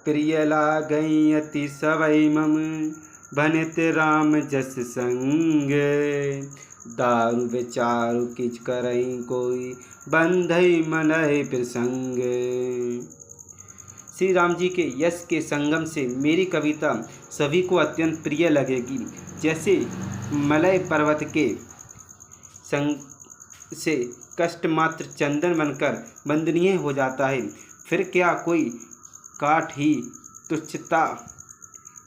प्रिय लागई अति सबई मम, बनित राम जस संग। दारु विचारु किछ करई कोई, बंधई मनय प्रसंग। श्री राम जी के यश के संगम से मेरी कविता सभी को अत्यंत प्रिय लगेगी। जैसे मलय पर्वत के संग से कष्ट मात्र चंदन बनकर वंदनीय हो जाता है, फिर क्या कोई काठ ही तुच्छता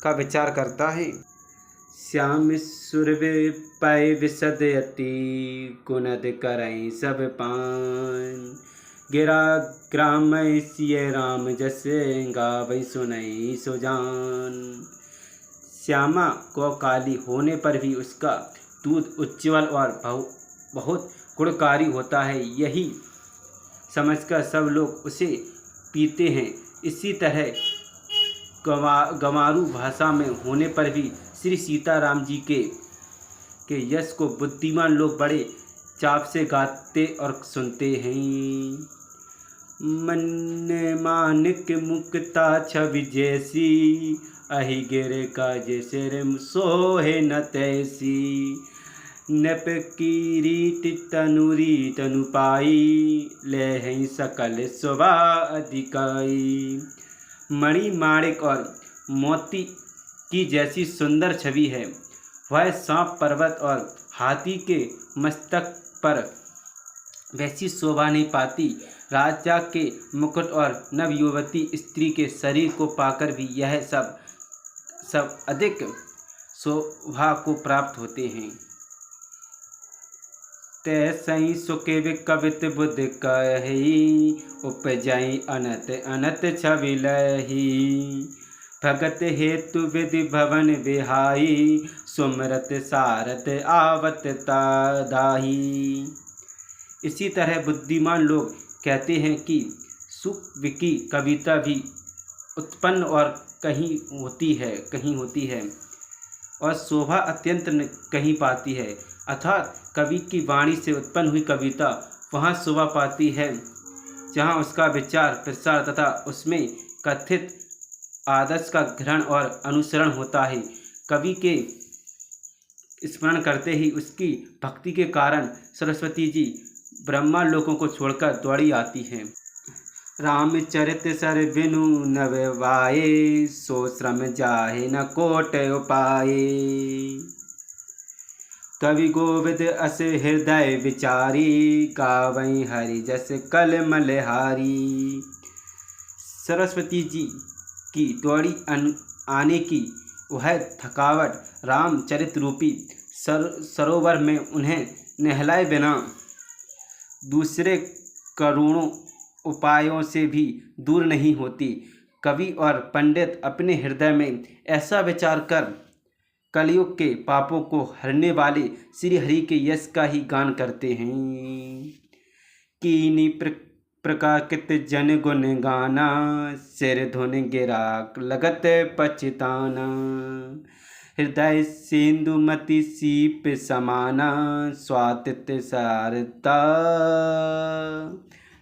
का विचार करता है। श्याम सुरभि पै विशद अति, कुनद करई सब पान। गिरा ग्राम सिय राम जस, गावै सुनई सुजान। श्यामा को काली होने पर भी उसका दूध उज्ज्वल और बहुत गुणकारी होता है, यही समझकर सब लोग उसे पीते हैं। इसी तरह गंवारू भाषा में होने पर भी श्री सीताराम जी के यश को बुद्धिमान लोग बड़े चाव से गाते और सुनते हैं। मन मानिक मुक्ता छवि जैसी, अहि गिर काज सिर सोहे न तैसी। नप किरीट तनुरी तनु पाई, लेहि सकल शोभा अधिकाई। मणि माणिक और मोती की जैसी सुंदर छवि है, वह सांप पर्वत और हाथी के मस्तक पर वैसी शोभा नहीं पाती। राजा के मुकुट और नवयुवती स्त्री के शरीर को पाकर भी यह सब अधिक शोभा को प्राप्त होते हैं। तैसई सुकेव कवित बुध कही, उपजई अनत अनत छवि लही। भगत हेतु विधि भवन बिहाई, सुमरत सारथ आवत दाही। इसी तरह बुद्धिमान लोग कहते हैं कि सुख की कविता भी उत्पन्न और कहीं होती है और शोभा अत्यंत कहीं पाती है। अर्थात कवि की वाणी से उत्पन्न हुई कविता वहाँ शोभा पाती है जहाँ उसका विचार प्रसार तथा उसमें कथित आदर्श का ग्रहण और अनुसरण होता है। कवि के स्मरण करते ही उसकी भक्ति के कारण सरस्वती जी ब्रह्मा लोकों को छोड़कर दौड़ी आती हैं। रामचरित सर बिनु नववाये, सो श्रम जाहे न कोट उपाये। कवि गोविद अस हृदय विचारी, गावई हरि जस कल मलहारी। सरस्वती जी की दौड़ी आने की वह थकावट रामचरित रूपी सरोवर में उन्हें नहलाए बिना दूसरे करोड़ों उपायों से भी दूर नहीं होती। कवि और पंडित अपने हृदय में ऐसा विचार कर कलयुग के पापों को हरने वाले श्री हरि के यश का ही गान करते हैं। कीनी प्रकाशित जन गुण गाना, सिर धुन गिरा लगत पछताना। हृदय सिंधुमति सीप समाना, स्वातित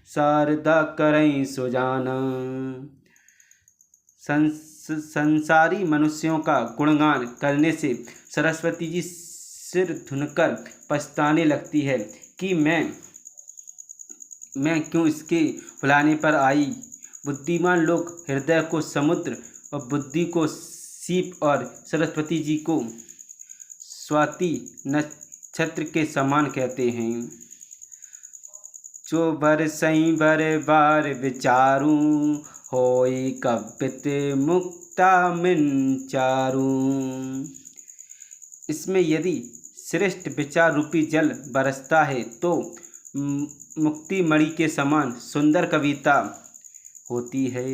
शारदा करई सुजाना। संसारी मनुष्यों का गुणगान करने से सरस्वती जी सिर धुनकर पछताने लगती है कि मैं क्यों इसके बुलाने पर आई। बुद्धिमान लोग हृदय को समुद्र और बुद्धि को सीप और सरस्वती जी को स्वाति नक्षत्र के समान कहते हैं। जो बरसई बर बार विचारू, होई कवित मुक्ता मिन चारू। इसमें यदि श्रेष्ठ विचार रूपी जल बरसता है तो मुक्ति मणि के समान सुंदर कविता होती है।